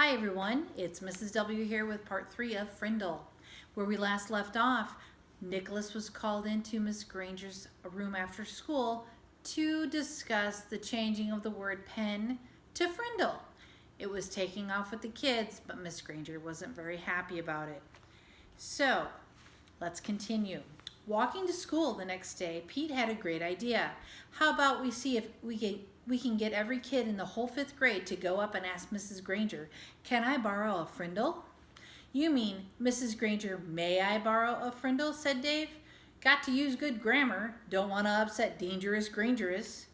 Hi everyone, it's Mrs. W here with part 3 of Frindle. Where we last left off, Nicholas was called into Miss Granger's room after school to discuss the changing of the word pen to Frindle. It was taking off with the kids, but Miss Granger wasn't very happy about it. So, let's continue. Walking to school the next day, Pete had a great idea. How about we see if we can get every kid in the whole 5th grade to go up and ask Mrs. Granger, "Can I borrow a Frindle?" "You mean, Mrs. Granger, may I borrow a Frindle?" said Dave. "Got to use good grammar. Don't want to upset Dangerous Grangerous."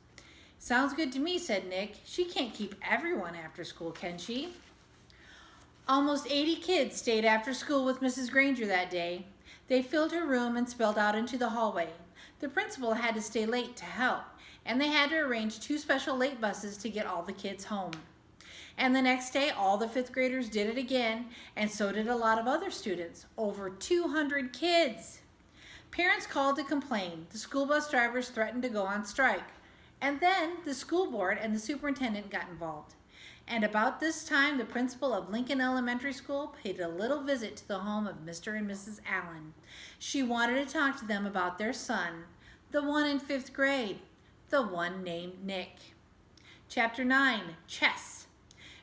"Sounds good to me," said Nick. "She can't keep everyone after school, can she?" Almost 80 kids stayed after school with Mrs. Granger that day. They filled her room and spilled out into the hallway. The principal had to stay late to help, and they had to arrange 2 special late buses to get all the kids home. And the next day, all the 5th graders did it again, and so did a lot of other students, over 200 kids. Parents called to complain. The school bus drivers threatened to go on strike. And then the school board and the superintendent got involved. And about this time, the principal of Lincoln Elementary School paid a little visit to the home of Mr. and Mrs. Allen. She wanted to talk to them about their son, the one in 5th grade, the one named Nick. Chapter 9, Chess.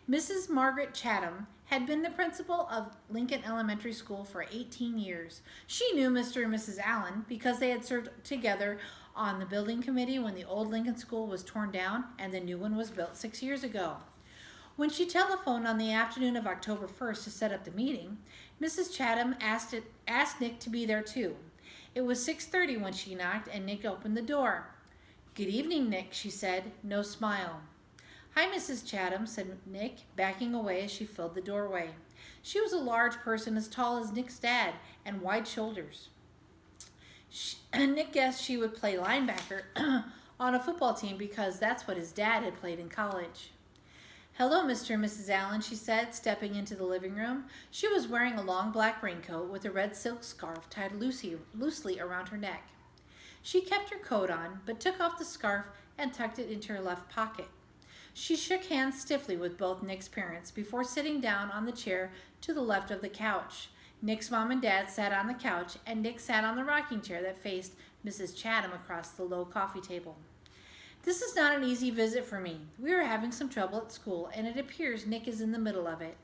Mrs. Margaret Chatham had been the principal of Lincoln Elementary School for 18 years. She knew Mr. and Mrs. Allen because they had served together on the building committee when the old Lincoln School was torn down and the new one was built 6 years ago. When she telephoned on the afternoon of October 1st to set up the meeting, Mrs. Chatham asked Nick to be there too. It was 6:30 when she knocked and Nick opened the door. "Good evening, Nick," she said, no smile. "Hi, Mrs. Chatham," said Nick, backing away as she filled the doorway. She was a large person as tall as Nick's dad and wide shoulders. Nick guessed she would play linebacker on a football team because that's what his dad had played in college. "Hello, Mr. and Mrs. Allen," she said, stepping into the living room. She was wearing a long black raincoat with a red silk scarf tied loosely around her neck. She kept her coat on, but took off the scarf and tucked it into her left pocket. She shook hands stiffly with both Nick's parents before sitting down on the chair to the left of the couch. Nick's mom and dad sat on the couch, and Nick sat on the rocking chair that faced Mrs. Chatham across the low coffee table. "This is not an easy visit for me. We are having some trouble at school, and it appears Nick is in the middle of it."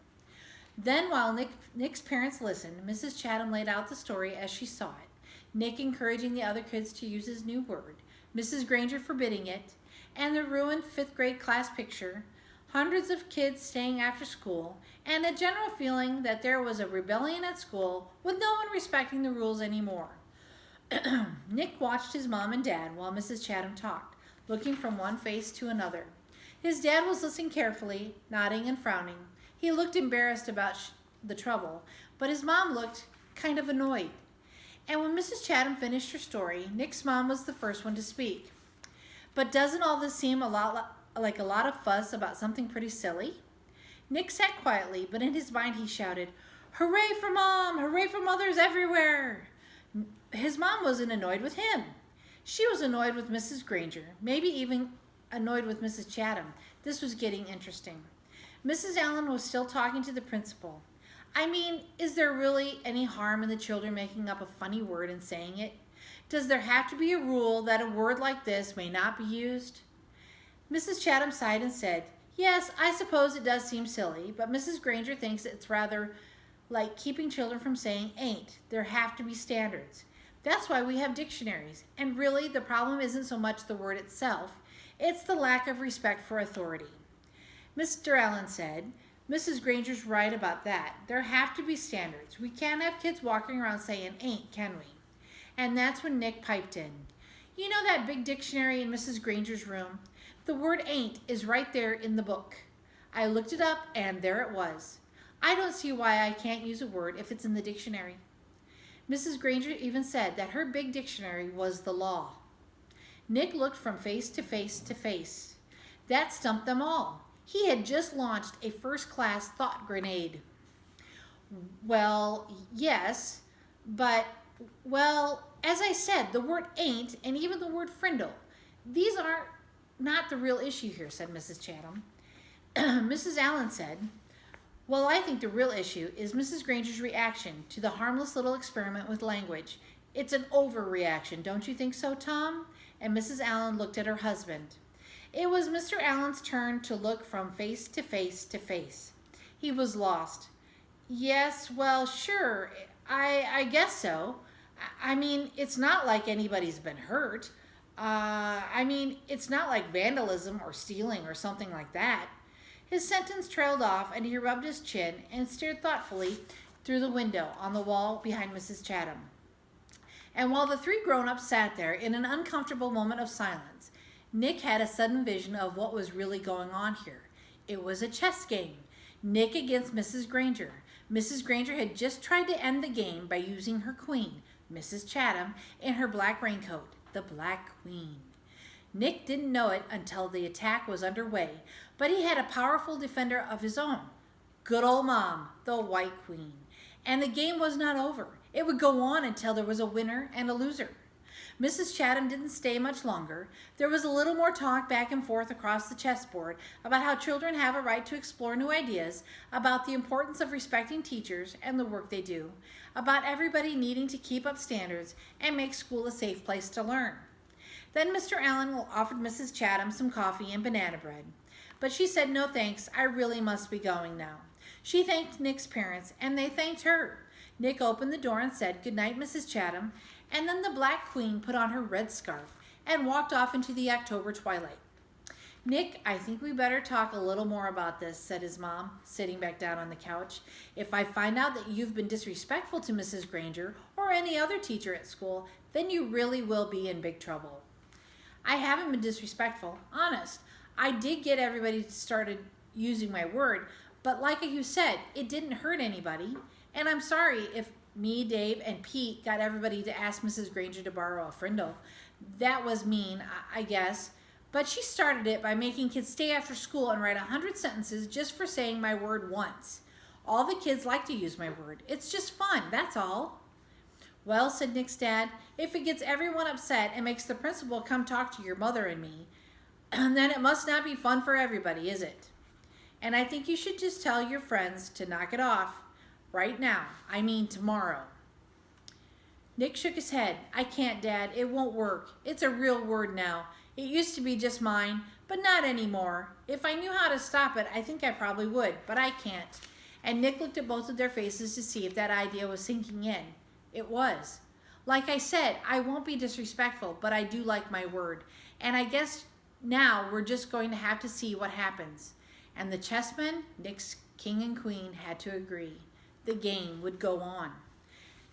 Then, while Nick's parents listened, Mrs. Chatham laid out the story as she saw it. Nick encouraging the other kids to use his new word, Mrs. Granger forbidding it, and the ruined 5th grade class picture, hundreds of kids staying after school, and a general feeling that there was a rebellion at school with no one respecting the rules anymore. Nick watched his mom and dad while Mrs. Chatham talked, looking from one face to another. His dad was listening carefully, nodding and frowning. He looked embarrassed about the trouble, but his mom looked kind of annoyed. And when Mrs. Chatham finished her story, Nick's mom was the first one to speak. "But doesn't all this seem like a lot of fuss about something pretty silly?" Nick sat quietly, but in his mind he shouted, "Hooray for Mom! Hooray for mothers everywhere!" His mom wasn't annoyed with him. She was annoyed with Mrs. Granger, maybe even annoyed with Mrs. Chatham. This was getting interesting. Mrs. Allen was still talking to the principal. "I mean, is there really any harm in the children making up a funny word and saying it? Does there have to be a rule that a word like this may not be used?" Mrs. Chatham sighed and said, "Yes, I suppose it does seem silly, but Mrs. Granger thinks it's rather like keeping children from saying ain't. There have to be standards. That's why we have dictionaries. And really, the problem isn't so much the word itself, it's the lack of respect for authority." Mr. Allen said, "Mrs. Granger's right about that. There have to be standards. We can't have kids walking around saying ain't, can we?" And that's when Nick piped in. "You know that big dictionary in Mrs. Granger's room? The word ain't is right there in the book. I looked it up, and there it was. I don't see why I can't use a word if it's in the dictionary." Mrs. Granger even said that her big dictionary was the law. Nick looked from face to face to face. That stumped them all. He had just launched a first-class thought grenade. "Well, yes, but, well, as I said, the word ain't and even the word frindle, these are not the real issue here," said Mrs. Chatham. Mrs. Allen said, Well, I think the real issue is Mrs. Granger's reaction to the harmless little experiment with language. It's an overreaction, don't you think so, Tom? And Mrs. Allen looked at her husband. It was Mr. Allen's turn to look from face to face to face. He was lost. Yes, well, sure, I guess so. I mean, it's not like anybody's been hurt. It's not like vandalism or stealing or something like that. His sentence trailed off, and he rubbed his chin and stared thoughtfully through the window on the wall behind Mrs. Chatham. And while the three grown-ups sat there in an uncomfortable moment of silence, Nick had a sudden vision of what was really going on here. It was a chess game. Nick against Mrs. Granger. Mrs. Granger had just tried to end the game by using her queen, Mrs. Chatham, in her black raincoat, the Black Queen. Nick didn't know it until the attack was underway, but he had a powerful defender of his own. Good old Mom, the White Queen. And the game was not over. It would go on until there was a winner and a loser. Mrs. Chatham didn't stay much longer. There was a little more talk back and forth across the chessboard about how children have a right to explore new ideas, about the importance of respecting teachers and the work they do, about everybody needing to keep up standards and make school a safe place to learn. Then Mr. Allen offered Mrs. Chatham some coffee and banana bread. But she said, no thanks, I really must be going now. She thanked Nick's parents, and they thanked her. Nick opened the door and said, good night, Mrs. Chatham, and then the Black Queen put on her red scarf and walked off into the October twilight. Nick, I think we better talk a little more about this, said his mom, sitting back down on the couch. If I find out that you've been disrespectful to Mrs. Granger or any other teacher at school, then you really will be in big trouble. I haven't been disrespectful, honest. I did get everybody started using my word, but like you said, it didn't hurt anybody. And I'm sorry if me, Dave, and Pete got everybody to ask Mrs. Granger to borrow a Frindle. That was mean, I guess. But she started it by making kids stay after school and write 100 sentences just for saying my word once. All the kids like to use my word. It's just fun, that's all. Well, said Nick's dad, if it gets everyone upset and makes the principal come talk to your mother and me, then it must not be fun for everybody, is it? And I think you should just tell your friends to knock it off. Right now. I mean tomorrow. Nick shook his head. I can't, Dad. It won't work. It's a real word now. It used to be just mine, but not anymore. If I knew how to stop it, I think I probably would, but I can't. And Nick looked at both of their faces to see if that idea was sinking in. It was. Like I said, I won't be disrespectful, but I do like my word. And I guess now we're just going to have to see what happens. And the chessmen, Nick's king and queen, had to agree. The game would go on.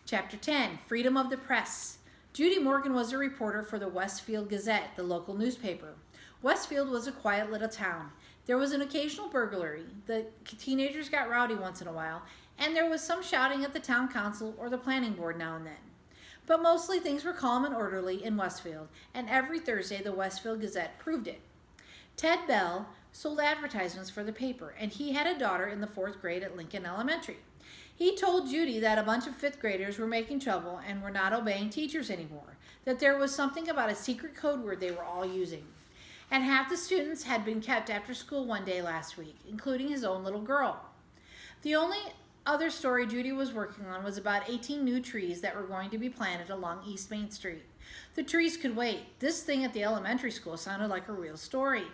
Chapter 10, Freedom of the Press. Judy Morgan was a reporter for the Westfield Gazette, the local newspaper. Westfield was a quiet little town. There was an occasional burglary. The teenagers got rowdy once in a while, and there was some shouting at the town council or the planning board now and then. But mostly things were calm and orderly in Westfield, and every Thursday the Westfield Gazette proved it. Ted Bell sold advertisements for the paper, and he had a daughter in the 4th grade at Lincoln Elementary. He told Judy that a bunch of 5th graders were making trouble and were not obeying teachers anymore, that there was something about a secret code word they were all using. And half the students had been kept after school one day last week, including his own little girl. The only other story Judy was working on was about 18 new trees that were going to be planted along East Main Street. The trees could wait. This thing at the elementary school sounded like a real story.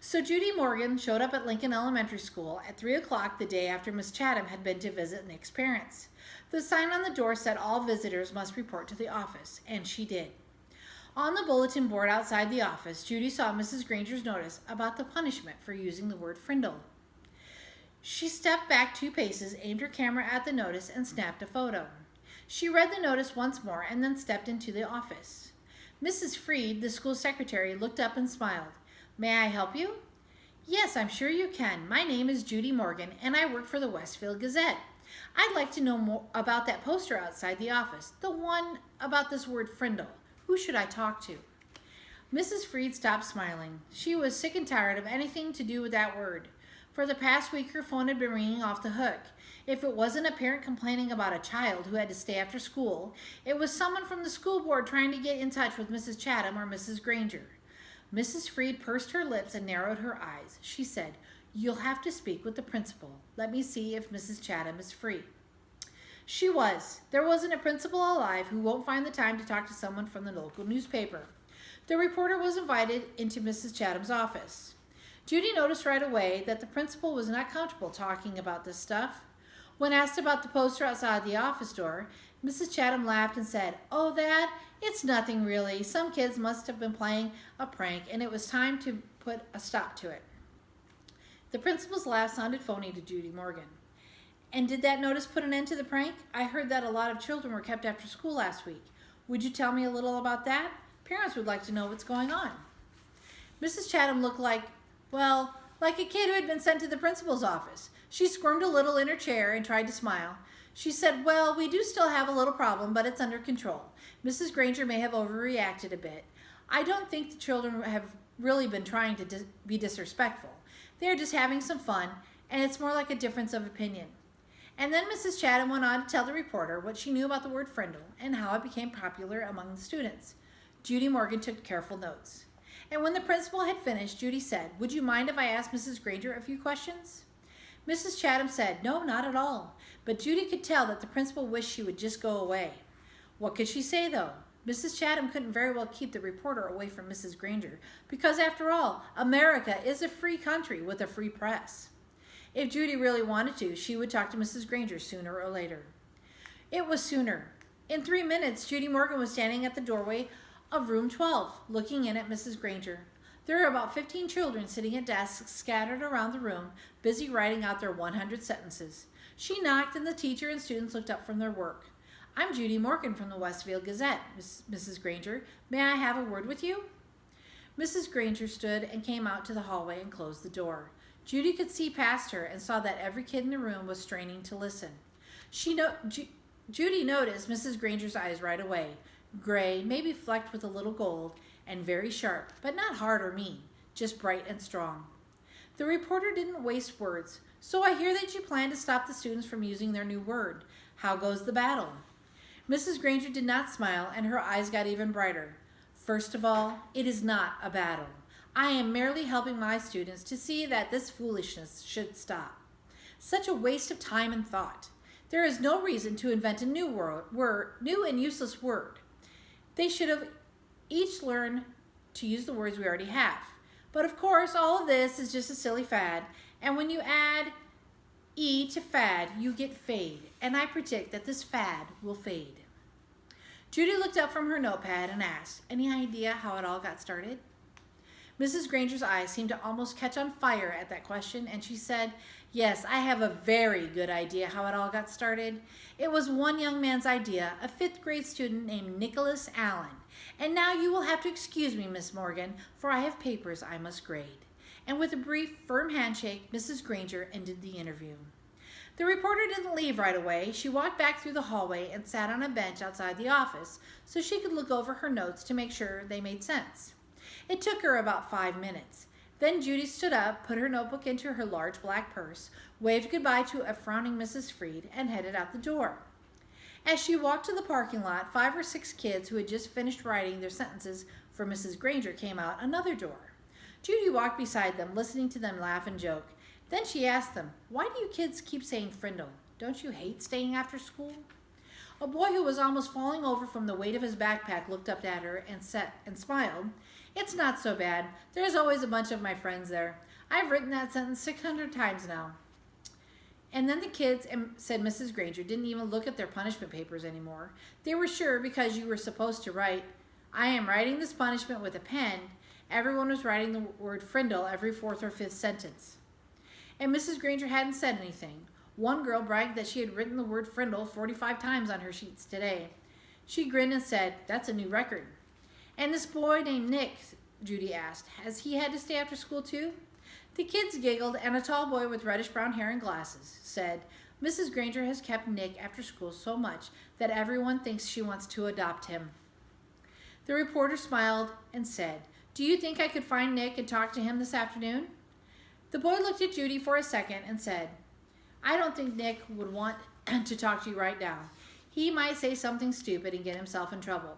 So Judy Morgan showed up at Lincoln Elementary School at 3 o'clock the day after Miss Chatham had been to visit Nick's parents. The sign on the door said all visitors must report to the office, and she did. On the bulletin board outside the office, Judy saw Mrs. Granger's notice about the punishment for using the word Frindle. She stepped back 2 paces, aimed her camera at the notice, and snapped a photo. She read the notice once more and then stepped into the office. Mrs. Freed, the school secretary, looked up and smiled. May I help you? Yes, I'm sure you can. My name is Judy Morgan, and I work for the Westfield Gazette. I'd like to know more about that poster outside the office, the one about this word Frindle. Who should I talk to? Mrs. Freed stopped smiling. She was sick and tired of anything to do with that word. For the past week, her phone had been ringing off the hook. If it wasn't a parent complaining about a child who had to stay after school, it was someone from the school board trying to get in touch with Mrs. Chatham or Mrs. Granger. Mrs. Freed pursed her lips and narrowed her eyes. She said, You'll have to speak with the principal. Let me see if Mrs. Chatham is free. She was. There wasn't a principal alive who won't find the time to talk to someone from the local newspaper. The reporter was invited into Mrs. Chatham's office. Judy noticed right away that the principal was not comfortable talking about this stuff. When asked about the poster outside the office door, Mrs. Chatham laughed and said, "Oh, that? It's nothing really. Some kids must have been playing a prank and it was time to put a stop to it." The principal's laugh sounded phony to Judy Morgan. "And did that notice put an end to the prank? I heard that a lot of children were kept after school last week. Would you tell me a little about that? Parents would like to know what's going on." Mrs. Chatham looked like a kid who had been sent to the principal's office. She squirmed a little in her chair and tried to smile. She said, "Well, we do still have a little problem, but it's under control. Mrs. Granger may have overreacted a bit. I don't think the children have really been trying to be disrespectful. They're just having some fun, and it's more like a difference of opinion." And then Mrs. Chatham went on to tell the reporter what she knew about the word Frindle and how it became popular among the students. Judy Morgan took careful notes. And when the principal had finished, Judy said, "Would you mind if I asked Mrs. Granger a few questions?" Mrs. Chatham said, "No, not at all." But Judy could tell that the principal wished she would just go away. What could she say, though? Mrs. Chatham couldn't very well keep the reporter away from Mrs. Granger because, after all, America is a free country with a free press. If Judy really wanted to, she would talk to Mrs. Granger sooner or later. It was sooner. In 3 minutes, Judy Morgan was standing at the doorway of room 12, looking in at Mrs. Granger. There were about 15 children sitting at desks scattered around the room, busy writing out their 100 sentences. She knocked, and the teacher and students looked up from their work. "I'm Judy Morgan from the Westfield Gazette, Mrs. Granger. May I have a word with you?" Mrs. Granger stood and came out to the hallway and closed the door. Judy could see past her and saw that every kid in the room was straining to listen. Judy noticed Mrs. Granger's eyes right away. Gray, maybe flecked with a little gold, and very sharp, but not hard or mean, just bright and strong. The reporter didn't waste words. "So I hear that you plan to stop the students from using their new word. How goes the battle?" Mrs. Granger did not smile, and her eyes got even brighter. "First of all, it is not a battle. I am merely helping my students to see that this foolishness should stop. Such a waste of time and thought. There is no reason to invent a new and useless word. They should have each learned to use the words we already have. But of course, all of this is just a silly fad, and when you add E to fad, you get fade, and I predict that this fad will fade." Judy looked up from her notepad and asked, "Any idea how it all got started?" Mrs. Granger's eyes seemed to almost catch on fire at that question, and she said, "Yes, I have a very good idea how it all got started. It was one young man's idea, a 5th grade student named Nicholas Allen. And now you will have to excuse me, Miss Morgan, for I have papers I must grade." And with a brief, firm handshake, Mrs. Granger ended the interview. The reporter didn't leave right away. She walked back through the hallway and sat on a bench outside the office so she could look over her notes to make sure they made sense. It took her about 5 minutes. Then Judy stood up, put her notebook into her large black purse, waved goodbye to a frowning Mrs. Freed, and headed out the door. As she walked to the parking lot, 5 or 6 kids who had just finished writing their sentences for Mrs. Granger came out another door. Judy walked beside them, listening to them laugh and joke. Then she asked them, "Why do you kids keep saying Frindle? Don't you hate staying after school?" A boy who was almost falling over from the weight of his backpack looked up at her and smiled. "It's not so bad. There's always a bunch of my friends there. I've written that sentence 600 times now." And then the kids, said Mrs. Granger, didn't even look at their punishment papers anymore. They were sure because you were supposed to write, "I am writing this punishment with a pen," everyone was writing the word Frindle every 4th or 5th sentence. And Mrs. Granger hadn't said anything. One girl bragged that she had written the word Frindle 45 times on her sheets today. She grinned and said, "That's a new record." "And this boy named Nick," Judy asked, "has he had to stay after school too?" The kids giggled, and a tall boy with reddish-brown hair and glasses said, "Mrs. Granger has kept Nick after school so much that everyone thinks she wants to adopt him." The reporter smiled and said, "Do you think I could find Nick and talk to him this afternoon?" The boy looked at Judy for a second and said, "I don't think Nick would want to talk to you right now. He might say something stupid and get himself in trouble."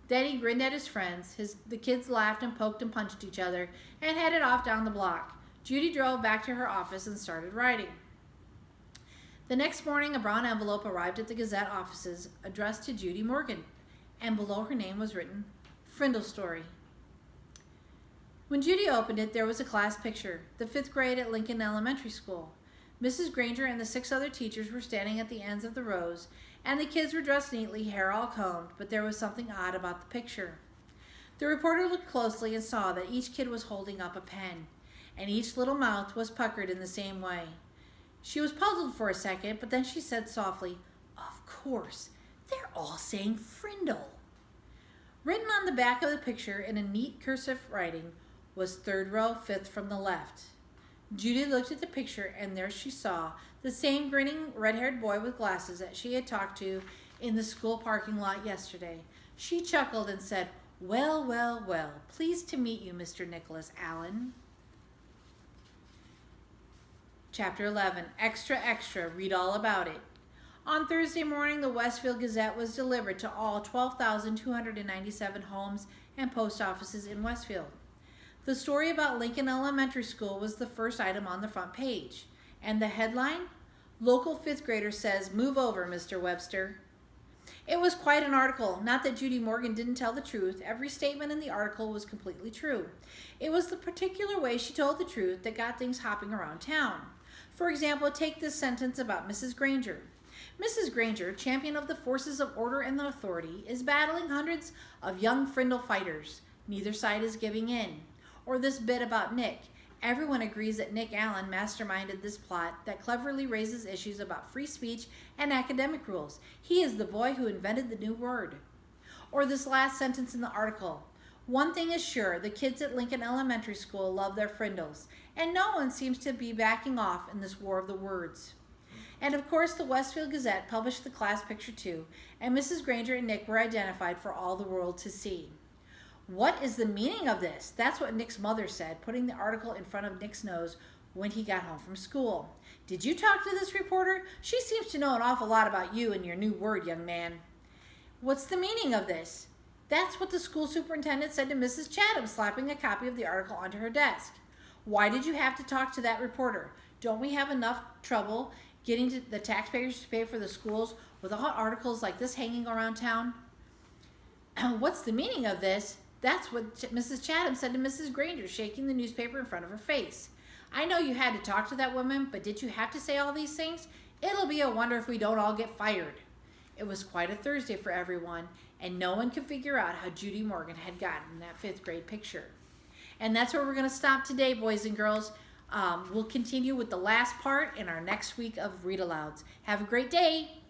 Then he grinned at his friends. The kids laughed and poked and punched each other and headed off down the block. Judy drove back to her office and started writing. The next morning, a brown envelope arrived at the Gazette offices addressed to Judy Morgan, and below her name was written, Frindle Story. When Judy opened it, there was a class picture, the 5th grade at Lincoln Elementary School. Mrs. Granger and the 6 other teachers were standing at the ends of the rows, and the kids were dressed neatly, hair all combed, but there was something odd about the picture. The reporter looked closely and saw that each kid was holding up a pen, and each little mouth was puckered in the same way. She was puzzled for a second, but then she said softly, "Of course, they're all saying Frindle." Written on the back of the picture in a neat cursive writing was 3rd row, 5th from the left. Judy looked at the picture, and there she saw the same grinning, red-haired boy with glasses that she had talked to in the school parking lot yesterday. She chuckled and said, "Well, well, well, pleased to meet you, Mr. Nicholas Allen." Chapter 11, Extra, Extra, read all about it. On Thursday morning, the Westfield Gazette was delivered to all 12,297 homes and post offices in Westfield. The story about Lincoln Elementary School was the first item on the front page. And the headline? Local 5th grader says, "Move over, Mr. Webster." It was quite an article. Not that Judy Morgan didn't tell the truth. Every statement in the article was completely true. It was the particular way she told the truth that got things hopping around town. For example, take this sentence about Mrs. Granger. Mrs. Granger, champion of the forces of order and authority, is battling hundreds of young Frindle fighters. Neither side is giving in. Or this bit about Nick. Everyone agrees that Nick Allen masterminded this plot that cleverly raises issues about free speech and academic rules. He is the boy who invented the new word. Or this last sentence in the article. One thing is sure, the kids at Lincoln Elementary School love their Frindles, and no one seems to be backing off in this war of the words. And of course, the Westfield Gazette published the class picture too, and Mrs. Granger and Nick were identified for all the world to see. What is the meaning of this? That's what Nick's mother said, putting the article in front of Nick's nose when he got home from school. Did you talk to this reporter? She seems to know an awful lot about you and your new word, young man. What's the meaning of this? That's what the school superintendent said to Mrs. Chatham, slapping a copy of the article onto her desk. Why did you have to talk to that reporter? Don't we have enough trouble getting to the taxpayers to pay for the schools without articles like this hanging around town? What's the meaning of this? That's what Mrs. Chatham said to Mrs. Granger, shaking the newspaper in front of her face. I know you had to talk to that woman, but did you have to say all these things? It'll be a wonder if we don't all get fired. It was quite a Thursday for everyone, and no one could figure out how Judy Morgan had gotten that 5th grade picture. And that's where we're going to stop today, boys and girls. We'll continue with the last part in our next week of Read Alouds. Have a great day.